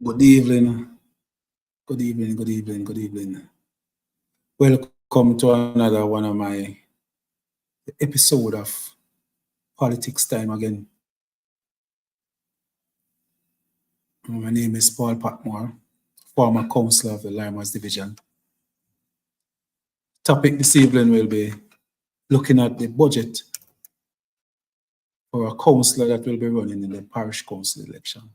Good evening, good evening, good evening, good evening. Welcome to another one of my episode of Politics Time again. My name is Paul Patmore, former councillor of the Limers Division. Topic this evening will be looking at the budget for a councillor that will be running in the parish council election.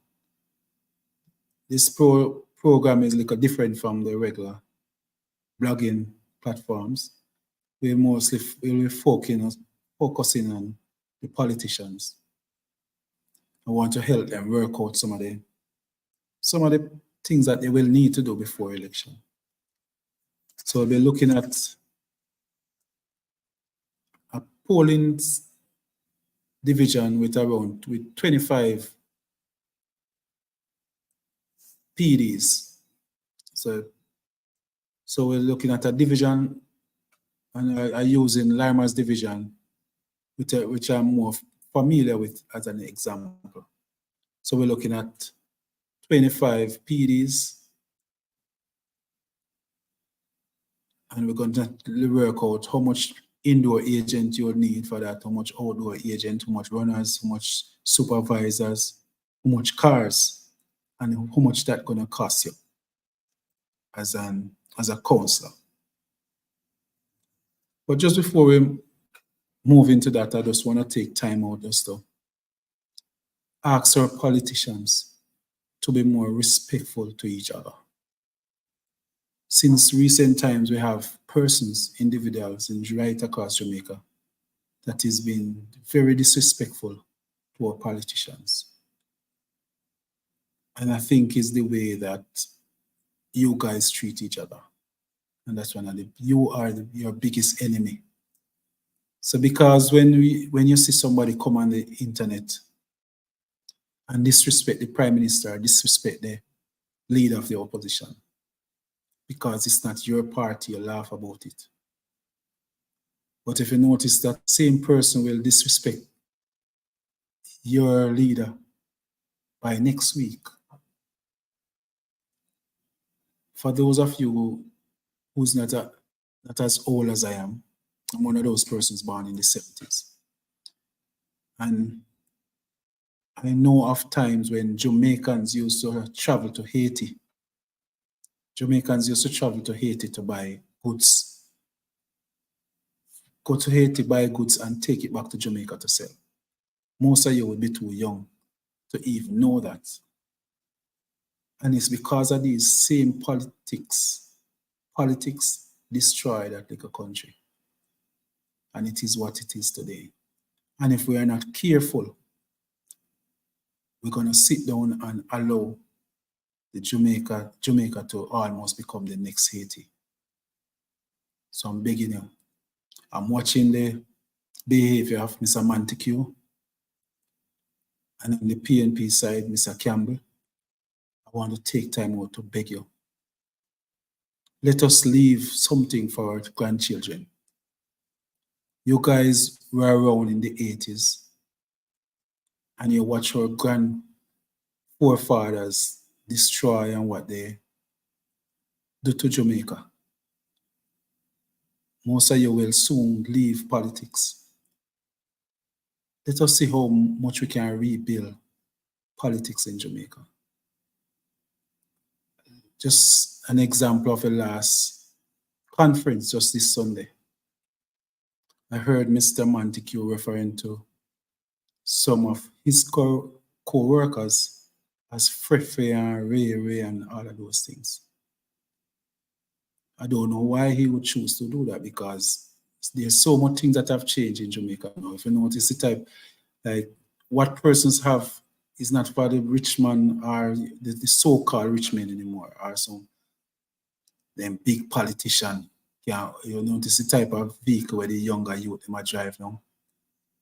This program is a little different from the regular blogging platforms. We mostly will be focusing on the politicians. I want to help them work out some of the things that they will need to do before election. So we'll be looking at a polling division with 25 PDs. So we're looking at a division, and I using Limers division, which I'm more familiar with as an example. So we're looking at 25 PDs, and we're going to work out how much indoor agent you'll need for that, how much outdoor agent, how much runners, how much supervisors, how much cars, and how much that's going to cost you as a councillor. But just before we move into that, I just want to take time out just to ask our politicians to be more respectful to each other. Since recent times, we have persons, individuals right across Jamaica that has been very disrespectful to our politicians. And I think it's the way that you guys treat each other. And that's you are your biggest enemy. So because when you see somebody come on the internet and disrespect the Prime Minister, disrespect the leader of the opposition, because it's not your party, you laugh about it. But if you notice that same person will disrespect your leader by next week. For those of you who's not as old as I am, I'm one of those persons born in the 70s. And I know of times when Jamaicans used to travel to Haiti. Jamaicans used to travel to Haiti to buy goods. Go to Haiti, buy goods, and take it back to Jamaica to sell. Most of you would be too young to even know that. And it's because of these same politics. Politics destroy that little country. And it is what it is today. And if we are not careful, we're going to sit down and allow the Jamaica to almost become the next Haiti. So I'm begging you. I'm watching the behavior of Mr. Montague, and on the PNP side, Mr. Campbell. I want to take time out to beg you. Let us leave something for our grandchildren. You guys were around in the 80s, and you watch our forefathers destroy and what they do to Jamaica. Most of you will soon leave politics. Let us see how much we can rebuild politics in Jamaica. Just an example of the last conference just this Sunday. I heard Mr. Montague referring to some of his co-workers as Frefe and Ray and all of those things. I don't know why he would choose to do that, because there's so much things that have changed in Jamaica now. If you notice the type, like what persons have is not for the rich man or the so-called rich men anymore, or some them big politician. Yeah, you notice the type of vehicle where the younger youth might drive now.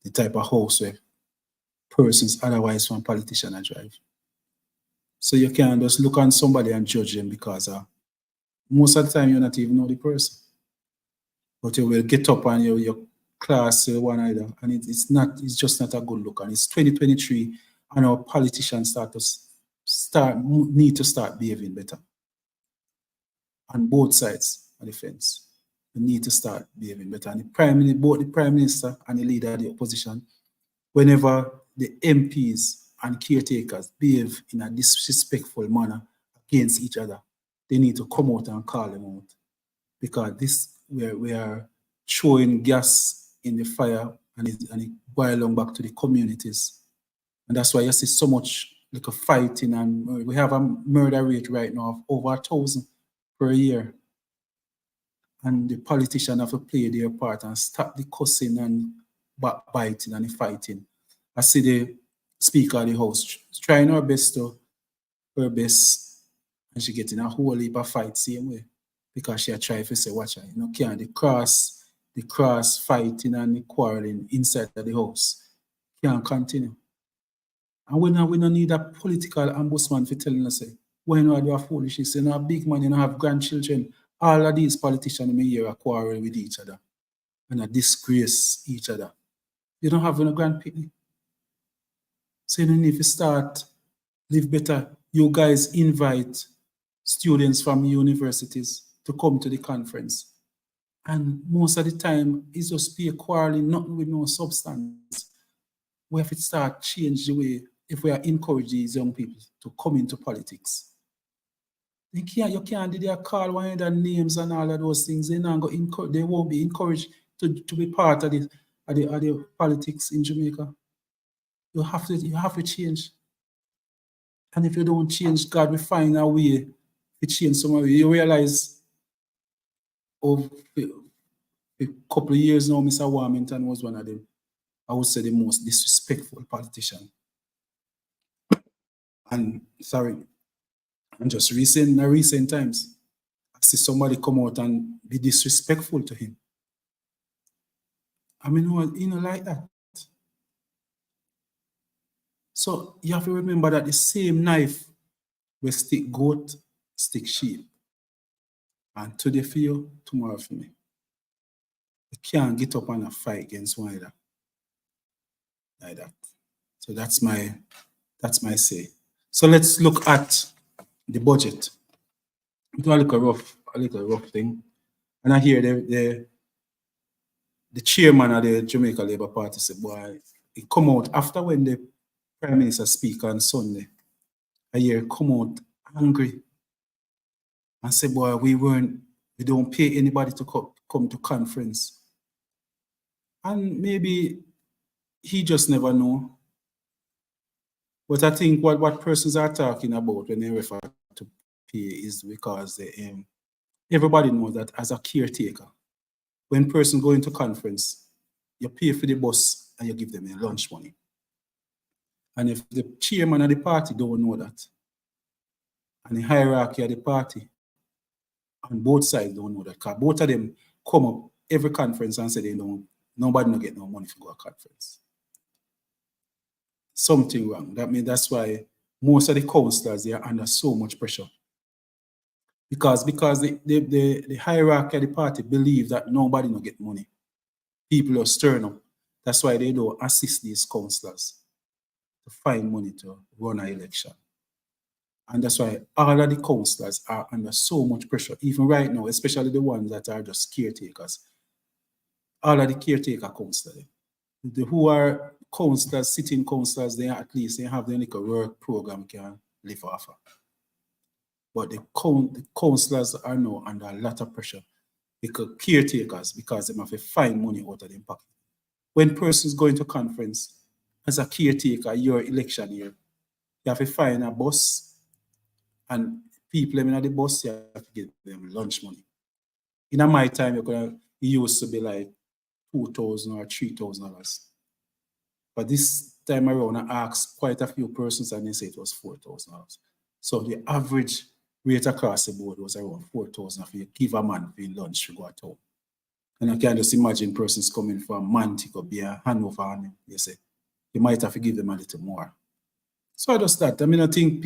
The type of house where persons otherwise from politician are drive. So you can't just look on somebody and judge them because most of the time you not even know the person. But you will get up and your class one either, and it's just not a good look. And it's 2023, and our politicians start to need to start behaving better on both sides of the fence. We need to start behaving better. And both the Prime Minister and the leader of the opposition, whenever the MPs and caretakers behave in a disrespectful manner against each other, they need to come out and call them out. Because we are throwing gas in the fire and it boils on back to the communities. And that's why you see so much like a fighting, and we have a murder rate right now of over 1,000 per year. And the politicians have to play their part and stop the cussing and backbiting and the fighting. I see the Speaker of the House trying her best, and she getting a whole heap of fight same way. Because she tried to say, watch her, can't the cross fighting and the quarreling inside of the house can't continue. And we don't need a political ombudsman for telling us, when you do a foolishness, you know, a big man, you don't have grandchildren. All of these politicians in here are quarreling with each other and disgrace each other. You don't have any grandpicnic. So you need to start live better. You guys invite students from universities to come to the conference. And most of the time, it's just be quarreling, nothing with no substance. We have to start change the way, if we are encouraging these young people to come into politics. You can't do their call one of their names and all of those things. They won't be encouraged to be part of the politics in Jamaica. You have to change. And if you don't change, God will find a way to change somewhere. You realize over a couple of years now, Mr. Warmington was one of them, I would say, the most disrespectful politician. And just recent times, I see somebody come out and be disrespectful to him. I mean, like that. So you have to remember that the same knife will stick goat, stick sheep. And today for you, tomorrow for me. You can't get up and fight against one another like that. So that's my say. So let's look at the budget. It's a little rough thing. And I hear the chairman of the Jamaica Labour Party say, boy, it come out after when the Prime Minister speak on Sunday. I hear it come out angry and say, boy, we don't pay anybody to come to conference. And maybe he just never know. But I think what persons are talking about when they refer to pay is because everybody knows that as a caretaker, when person go into conference, you pay for the bus and you give them their lunch money. And if the chairman of the party don't know that, and the hierarchy of the party on both sides don't know that, because both of them come up every conference and say nobody no get no money to go to conference. Something wrong. That's why most of the councillors, they are under so much pressure. Because the hierarchy of the party believe that nobody no get money. People are stirring up. That's why they don't assist these councillors to find money to run an election. And that's why all of the councillors are under so much pressure, even right now, especially the ones that are just caretakers. All of the caretaker councillors, who are councillors, sitting councillors, they have their little work program can live off of. But the councillors are now under a lot of pressure because caretakers, because they have to find money out of their pocket. When persons go into conference, as a caretaker, your election year, you have to find a bus, and people in the bus, you have to give them lunch money. In my time, it used to be like $2,000 or $3,000. But this time around, I asked quite a few persons and they said it was $4,000. So the average rate across the board was around $4,000 if you give a man for lunch to go at home. And I can just imagine persons coming from Mantic or Beer, Hanover, and they say, you might have to give them a little more. So I just that. I mean, I think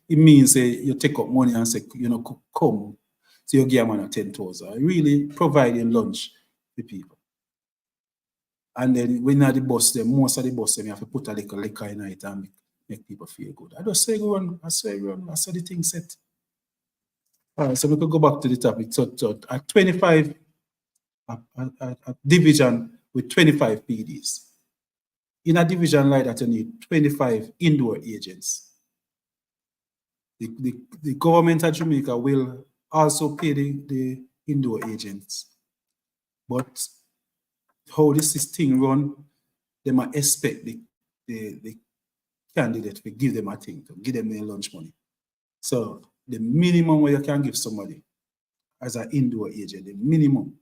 it means you take up money and say, come. So you give a man a 10,000. Really providing lunch for people. And then when at the bus, most of the bus, you have to put a little liquor in it and make people feel good. I just say run, I say run, I saw the thing set. All right, so we could go back to the topic. So at 25, a division with 25 PDs. In a division like that, you need 25 indoor agents. The government of Jamaica will also pay the indoor agents. But how this thing run, they might expect the candidate to give them a thing, to give them their lunch money. So the minimum what you can give somebody as an indoor agent, the minimum,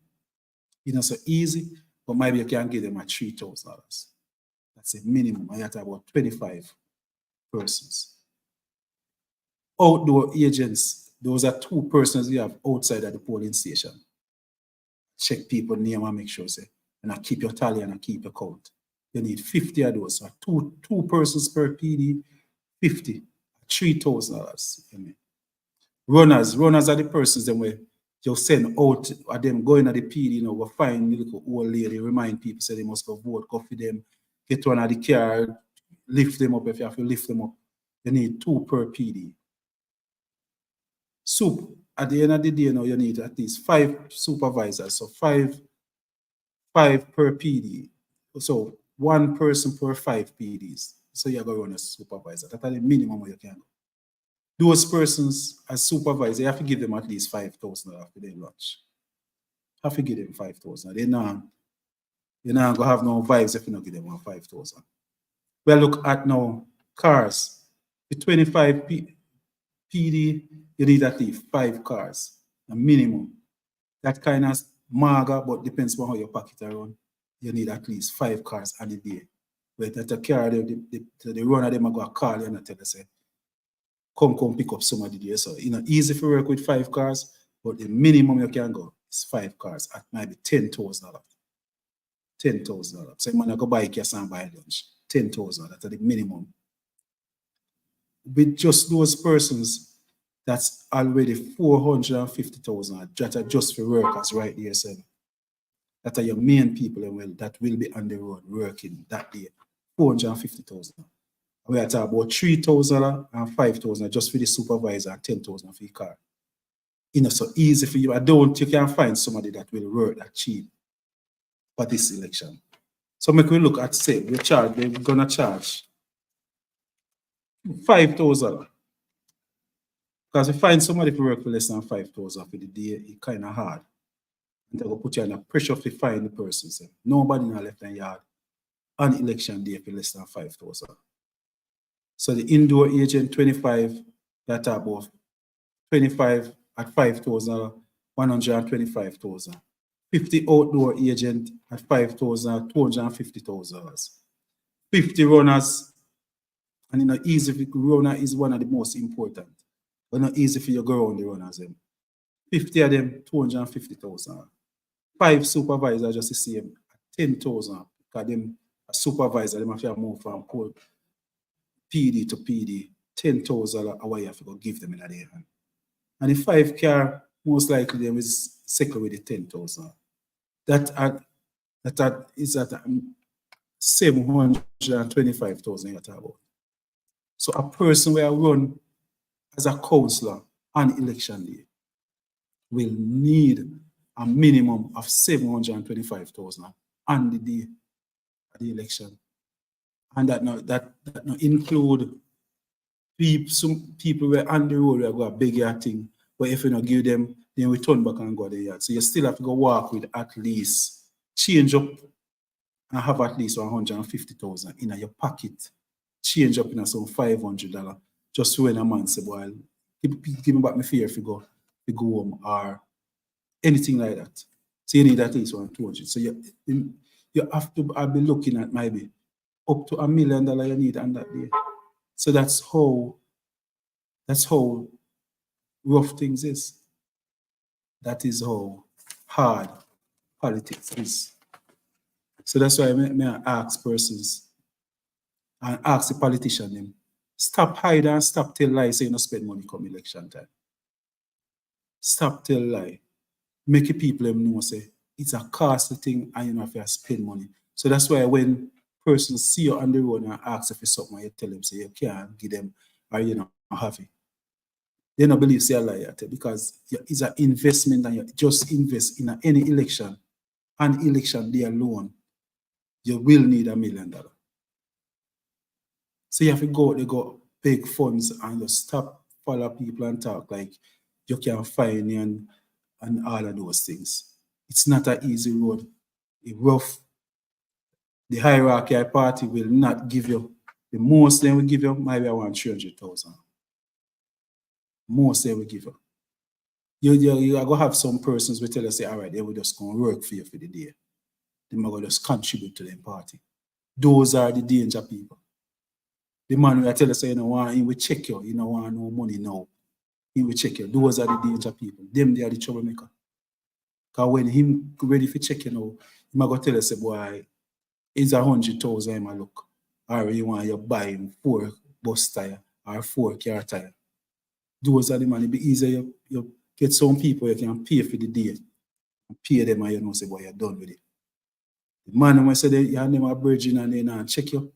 it's not so easy, but maybe you can give them a $3,000. That's the minimum. I have about 25 persons. Outdoor agents, those are 2 persons you have outside of the polling station. Check people name and make sure, say, and I keep your tally and I keep your count. You need 50 of those. So two persons per PD, 50, $3,000. Runners are the persons them where you send out of them going at the PD, you know, go find the little old lady, remind people say they must go vote, go for them, get one of the car, lift them up if you have to lift them up. You need 2 per PD. Soup, at the end of the day, you know, you need at least 5 supervisors, so 5 per PD. So 1 person per 5 PDs. So you're going to run a supervisor. That's the minimum you can go. Those persons as supervisor, you have to give them at least $5,000 after their lunch. Have to give them $5,000. You're not going to have no vibes if you don't give them $5,000. Well, look at now cars. The 25 PD, you need at least 5 cars, a minimum. That kind of maga, but depends on how your pocket are run. You need at least 5 cars a day. But at a car, the runner them are going to call you and tell you, say, come pick up somebody there. So, you know, easy to work with 5 cars, but the minimum you can go is 5 cars at maybe $10,000. $10,000. So, you go buy gas and buy lunch. $10,000. That's the minimum. With just those persons, that's already $450,000 that are just for workers right there. So that are your main people that will be on the road working that day. $450,000. We are talking about $3,000 and $5,000 just for the supervisor and $10,000 for the car. You know, so easy for you. You can find somebody that will work that cheap for this election. So make we look at, say, they're gonna charge $5,000. Because if you find somebody to work for less than $5,000 for the day, it's kind of hard. And they will put you under pressure to find the person. So nobody in the left-hand yard on election day for less than $5,000. So the indoor agent 25, that about 25 at $5,000, $125,000. 50 outdoor agent at $5,000, $250,000. 50 runners, and you know, easy runner is one of the most important. But not easy for you to go around the runners. 50 of them, $250,000. 5 supervisors just the same, $10,000. Because them a supervisor, them have to move from PD to PD, $10,000 away you have to go give them in a day. And the 5 car, most likely them is second with the $10,000. That is at $725,000 you talk about. So a person where I run as a councillor on election day will need a minimum of $725,000 on the day of the election. And that not include some people were on the road who are going to beg your thing, but if you don't give them, then we turn back and go the yard. So you still have to go walk with at least, change up and have at least $150,000 in your pocket. Change up in some $500 just when a man say, well, give me back my fear if you go home or anything like that. So you need at least $200,000. So you have to be looking at maybe up to $1 million you need on that day. So that's how rough things is. That is how hard politics is. So that's why I ask persons and ask the politician them, stop hide and stop tell lie say you don't spend money come election time. Stop tell lie. Make the people them know say it's a costly thing and you don't have to spend money. So that's why when person see you on the road and ask if it's something, you tell them, say you can't give them or you not have it. They don't believe say a lie because it's an investment and you just invest in any election. An election day alone, you will need $1 million. So you have to go, they go big funds and just stop follow people and talk like you can find and all of those things. It's not an easy road. It's rough. The hierarchy party will not give you. The most they will give you maybe around 300,000. Most they will give you. You are going to have some persons will tell you, say, all right, they will just go and work for you for the day. They might just contribute to the party. Those are the danger people. The man will tell you, say, you know, want, he will check you, you don't want no money now. He will check you. Those are the danger people. Them, they are the troublemaker. Because when him ready for check you now, he might go tell you, say, boy, it's 100,000 I look. Or you want you buy him 4 bus tire or 4 car tire. Those are the money. It be easier you get some people you can pay for the day. And pay them and you know say boy you're done with it. The man when say you have them a virgin and they not check you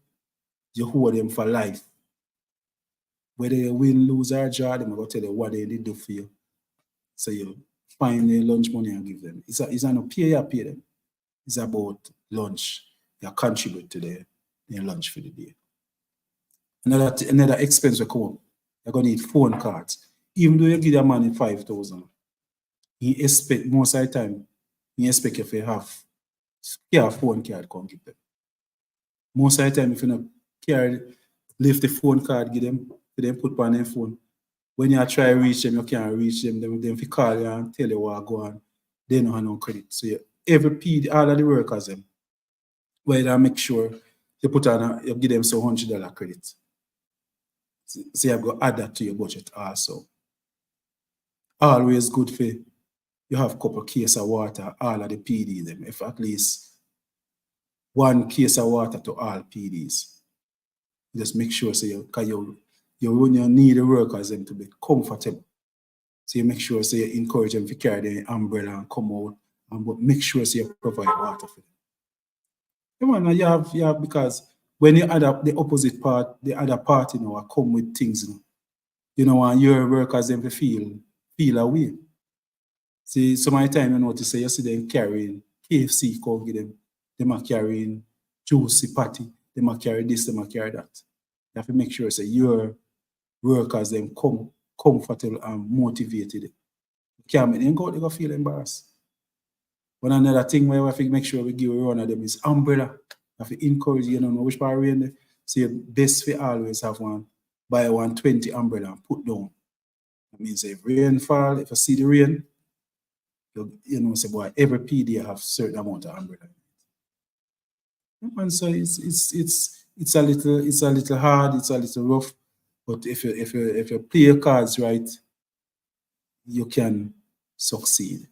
hold them for life. Whether you win, lose or draw, them go tell you what they did do for you. So you find the lunch money and give them. It's not pay you pay them. It's about lunch. You contribute to their lunch for the day. Another expense will come up. You're going to need phone cards. Even though you give a man 5,000, he expect most of the time, he expect if you have a phone card, come give them. Most of the time, if you not carry, lift the phone card, give them, for them put on their phone. When you try to reach them, you can't reach them. Then if you call you and tell you what go on, they don't have no credit. So every PD, all of the workers them, where you make sure you put on, you give them some $100 credit. So you have to add that to your budget also. Always good for you have a couple case of water, all of the PD them, if at least 1 case of water to all PDs. Just make sure so you when you need the workers them to be comfortable. So you make sure so you encourage them to carry the umbrella and come out and make sure so you provide water for them. Come on, you have because when you add up the opposite part, the other party you know come with things, you know, and your workers them feel away. See, some of the time you notice say you see them carrying KFC come give them are carrying juicy patty, them are carry this, them are carry that. You have to make sure say your workers them come comfortable and motivated. You can't make them go, they go feel embarrassed. One another thing where we have to make sure we give one of them is umbrella. You have to encourage, you know which part rain there. So you best for always have one, buy 120 umbrella and put down. That means if rain fall, if you see the rain, you know, say boy, every PD have certain amount of umbrella. And so it's a little hard, it's a little rough, but if you play your cards right, you can succeed.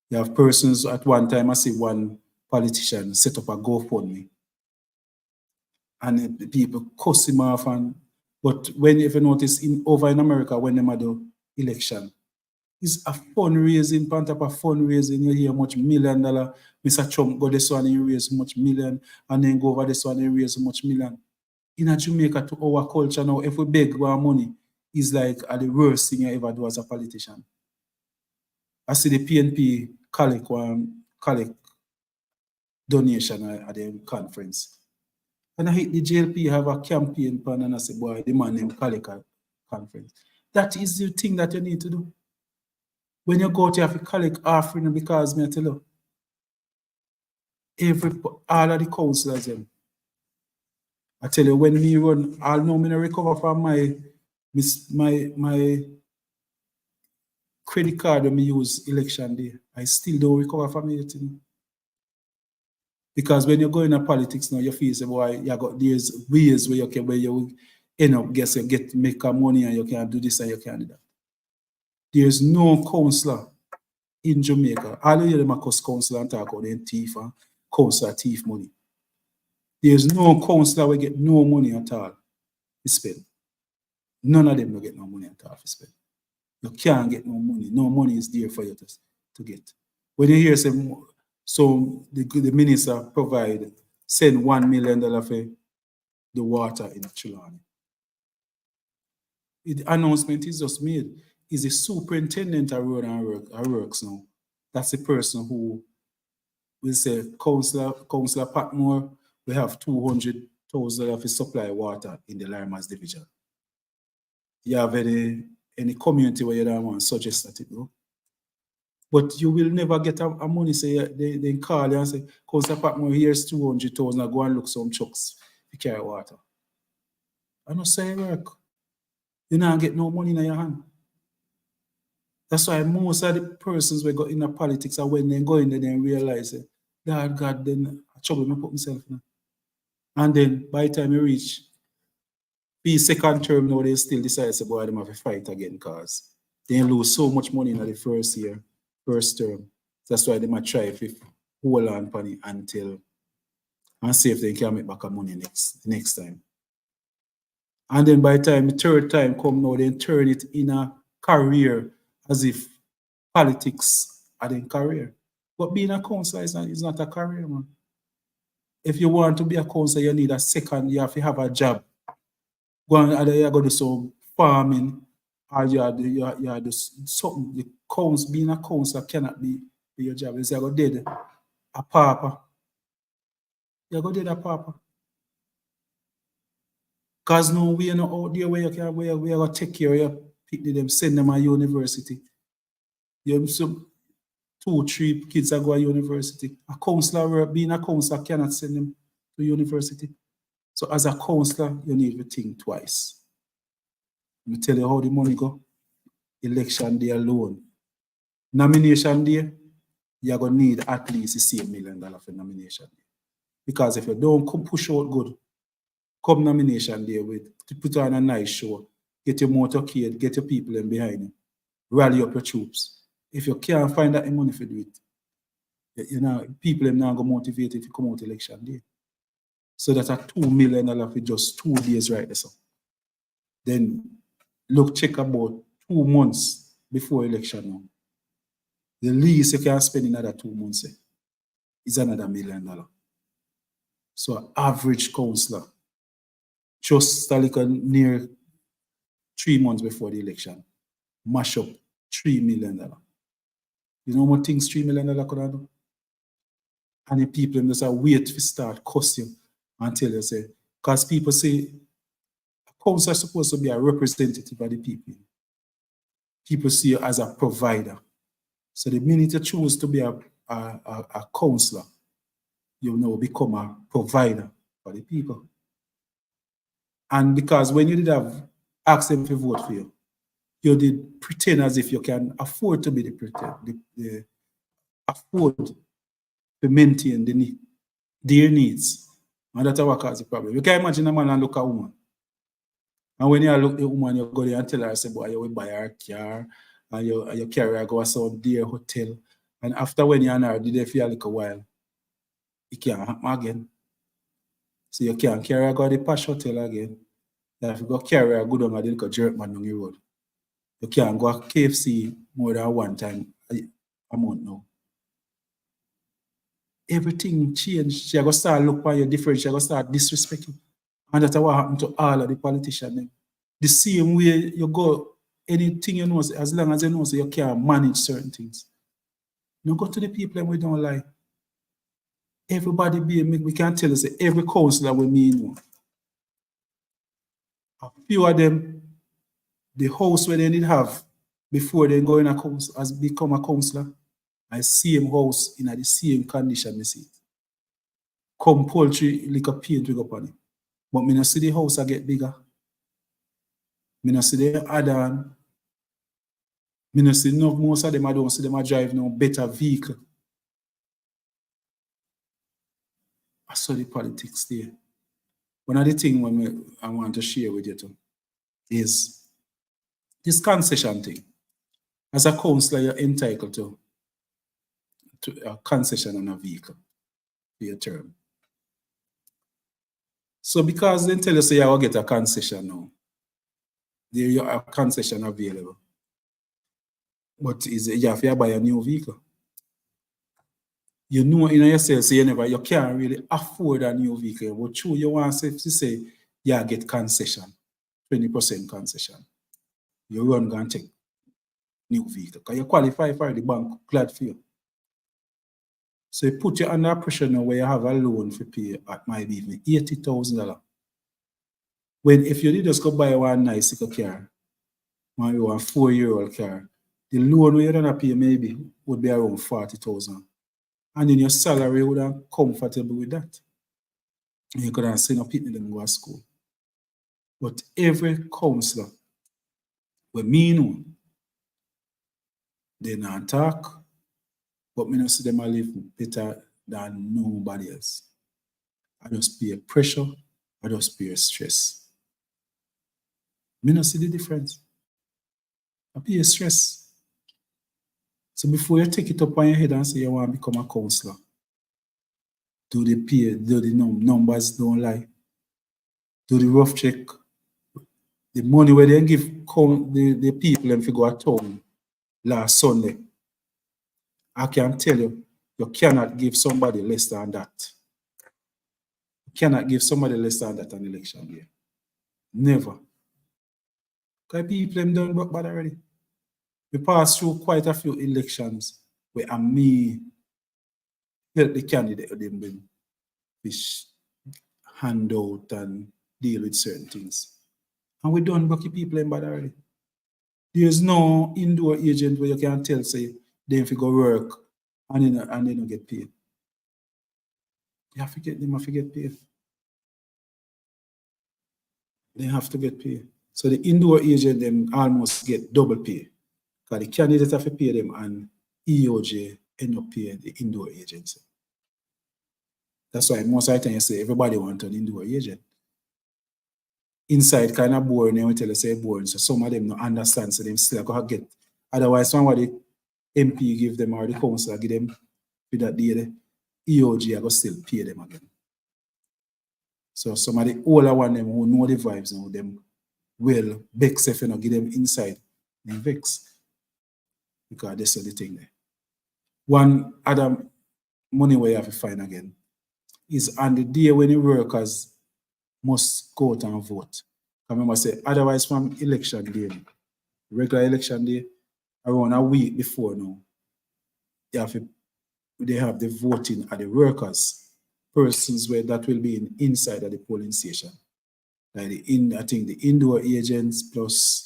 You have persons at one time, I see one politician set up a GoFundMe and the people cuss him off but if you notice over in America when they do election, it's a fundraising, on top of fundraising, you hear much $1 million. Mr. Trump go this one and he raise much million, and then go over this one and he raise much million. In Jamaica, to our culture now, if we beg our money, it's like the worst thing you ever do as a politician. I see the PNP collect donation at the conference. And I hate the JLP have a campaign plan and I say, boy, the man named collect a conference. That is the thing that you need to do. When you go to have to collect offering because me I tell you, all of the councillors them. I tell you, when me run, I'll know me to recover from my credit card when me use election day. I still don't recover from it. Because when you go into politics now, you feel say, boy, there's ways where you end up make money and you can do this and you can do that. There's no councillor in Jamaica. All you hear them across councillor and talk about them thief and councillor thief money. There's no councillor will get no money at all to spend. None of them will get no money at all to spend. You can't get no money. No money is there for you to get. When you hear some, so the minister provide send $1 million for the water in Trelawney. The announcement is just made. Is the superintendent of road and works now. That's the person who will say, Councillor Patmore, we have $200,000 for supply water in the Larimas division. You have any community where you don't want to suggest that it go? But you will never get a money, say they call you and say, Councillor Patmore, here's 200,000, go and look some trucks to carry water. I don't say work. You don't get no money in your hand. That's why most of the persons we got in the politics are when they go in there, they realize it. God, then I trouble me put myself in. And then by the time you reach the second term now, they still decide to boy them have to fight again because they lose so much money in the first term. That's why they might try to hold on upon it until and see if they can make back money next time. And then by the time the third time come now, they turn it in a career as if politics are their career. But being a councillor is not a career, man. If you want to be a councillor, you need a second, you have to have a job. Go on, either you go do some farming or you do something. Being a councillor cannot be your job. You say, I go dead a papa. You go dead a papa. Because no way no out there where you can where you go take care of your pick them, send them to university. You have some 2-3 kids that go to university. A councillor, being a councillor, cannot send them to university. So as a councillor, you need to think twice. Let me tell you how the money go. Election day alone. Nomination day, you're going to need at least the same $1 million for nomination day. Because if you don't come push out good, come nomination day to put on a nice show, get your motorcade, get your people in behind you, rally up your troops. If you can't find that money for do it, you know, people are not going to motivate if you come out election day. So that's a $2 million for just 2 days right there. So. Then look, check about 2 months before election now. The least you can spend in another 2 months is another $1 million. So an average councillor, just like near 3 months before the election, mash up $3 million. You know what things $3 million could do? And the people just wait to start cussing until you say, because people say, a councillor is supposed to be a representative of the people. People see you as a provider. So the minute you choose to be a councillor, you now become a provider for the people. And because when you did have asked them to vote for you, you did pretend as if you can afford to be afford to maintain their needs. And that's what causes the problem. You can imagine a man and look at a woman. And when you look at the woman, you go there and tell her, say, boy, you will buy her a car, and you carry her go to some dear hotel. And after when you're married, you feel like a while, it can't happen again. So you can't carry her go to the posh hotel again. You have to go carry her good on the little jerk man on the road. You can't go to KFC more than one time a month now. Everything changed. She go start look for you different. She go start disrespecting. And that's what happened to all of the politicians. The same way you go, anything you know, as long as you know, so you can manage certain things. You go to the people and we don't lie. Everybody we can tell us every councillor we mean. A few of them, the house where they did have before they go in a council, has become a councillor. I see him house in the same condition, I see it. Come poultry, like a paint we go upon it. But me not see the house get bigger. Me not see the add on. Me not see no, most of them I don't see them drive no better vehicle. I saw the politics there. One of the things I want to share with you too is this concession thing. As a councillor, you're entitled to a concession on a vehicle for your term. So because they tell you say you will get a concession now, there you have a concession available. But you have to buy a new vehicle. you know in yourself, so you can't really afford a new vehicle. But true, you want to say, yeah, get concession, 20% concession. You run go and take new vehicle. Because you qualify for the bank, glad for you. So it put you under pressure now where you have a loan for pay at my evening, $80,000. When if you did just go buy one nice car, one 4-year-old car, the loan you're gonna pay maybe would be around 40,000. And then your salary would have comfortable with that. And you could have seen a people them go to school. But every counselor, we me know, they not talk, but me not see them a live better than nobody else. I just peer pressure, I just peer stress. Me not see the difference. I peer stress. So before you take it up on your head and say you want to become a counselor, do the peer, do the numbers don't lie. Do the rough check. The money where they give the people them to go to town last Sunday. I can tell you, you cannot give somebody less than that. You cannot give somebody less than that an election year. Never. Because people them done work bad already. We passed through quite a few elections where me help the candidate them been fish handout and deal with certain things. And we done bucky people in bad already. There's no indoor agent where you can tell say they have to go work and they don't get paid. You have to get them have to get paid. They have to get paid. So the indoor agent them almost get double pay. Because the candidates have to pay them and EOJ end up paying the indoor agents. That's why most of the time you say everybody wants an indoor agent. Inside kind of boring, they will tell you say boring. So some of them don't understand, so they still go get. Otherwise, somebody MP give them or the council give them with that day, the EOG I go still pay them again. So some of the older one them who know the vibes and them will vex if you not give them inside, they vex. Because that's the thing there. One other money where you have to find again is on the day when the workers must go out and vote. I remember say otherwise from election day, regular election day, around a week before now, they have the voting at the workers, persons where that will be inside of the polling station. Like I think the indoor agents plus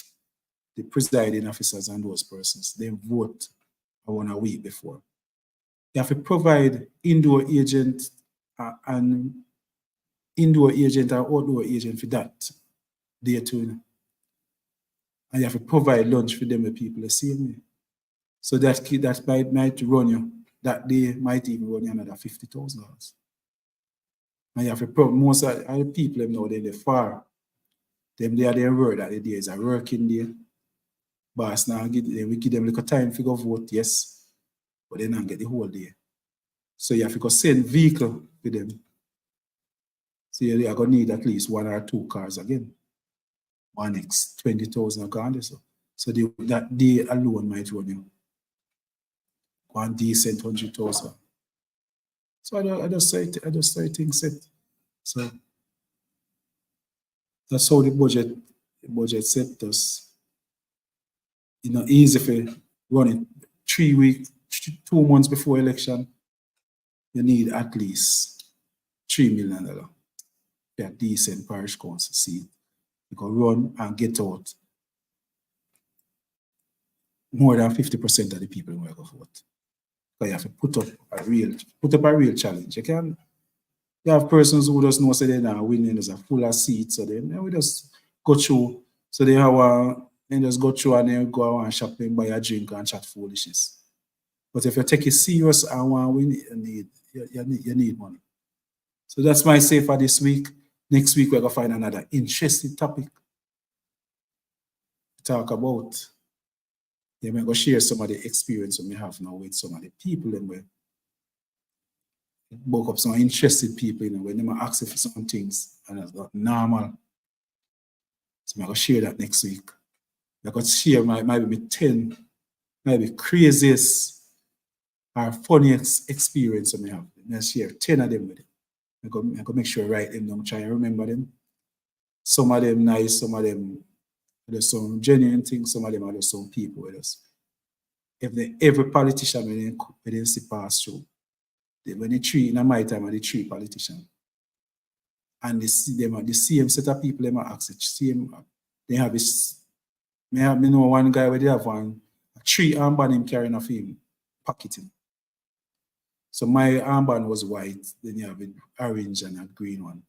the presiding officers and those persons, they vote around a week before. You have to provide indoor agent and outdoor agent for that day too. And you have to provide lunch for them, the people the same way. So that might run you, that day might even run you another $50,000. And you have to most of the people them now they're far. Them they are their word that the day is a working day. Boss now we give them a little time to go vote, yes, but they don't get the whole day. So you have to go send vehicle with them. So you are going to need at least 1 or 2 cars again. 1x, 20,000 gone. So that day alone might run you one decent 100,000. So I just say things set. So that's how the budget set us. You know, easy for running 3 weeks, 2 months before election. You need at least $3 million. Yeah, decent parish council seat. You can run and get out more than 50% of the people who will go vote. But you have to put up a real challenge. You have persons who just know say they're not winning, there's a full of seats, so then we just go through. So they just go through and then go and shop and buy a drink and chat foolishness. But if you take it serious and want to win, you need money. So that's my say for this week. Next week, we're going to find another interesting topic to talk about. Then we're going to share some of the experience we have now with some of the people. And we book up some interested people, when they might ask for some things, and it's not normal. So I'm going to share that next week. I'm going to share maybe 10, maybe craziest or funny experience that I have. I share 10 of them with him. I go make sure I write them down, try and remember them. Some of them nice, some of them there's some genuine things, some of them are just some people with us. Every politician when they see pass through, when they treat in my time, they treat politicians. And they see them the same set of people them ask it. Same they have this. Me know one guy where they have a 3 armband him carrying off him, pocketing. So my armband was white, then you have an orange and a green one.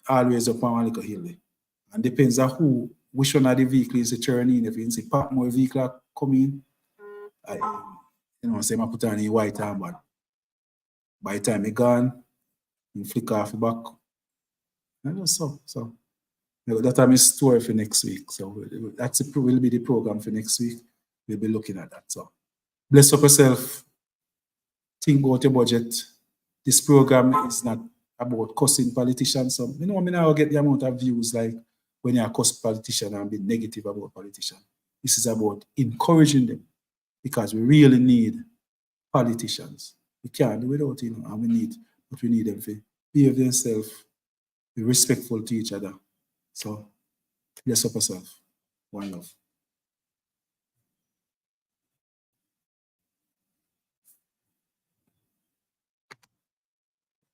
Always up on a little hill. And depends on which one of the vehicles is turning. If you see Patmore vehicle come in, say I put on a white armband. By the time he gone, you flick off the back. And so that time is story for next week. So will be the program for next week. We'll be looking at that. So bless up yourself. Think about your budget. This program is not about cussing politicians. So I now get the amount of views like when you cuss politicians and be negative about politicians. This is about encouraging them because we really need politicians. We can't do without, and we need them to behave themselves, be respectful to each other. So bless up yourself. One love.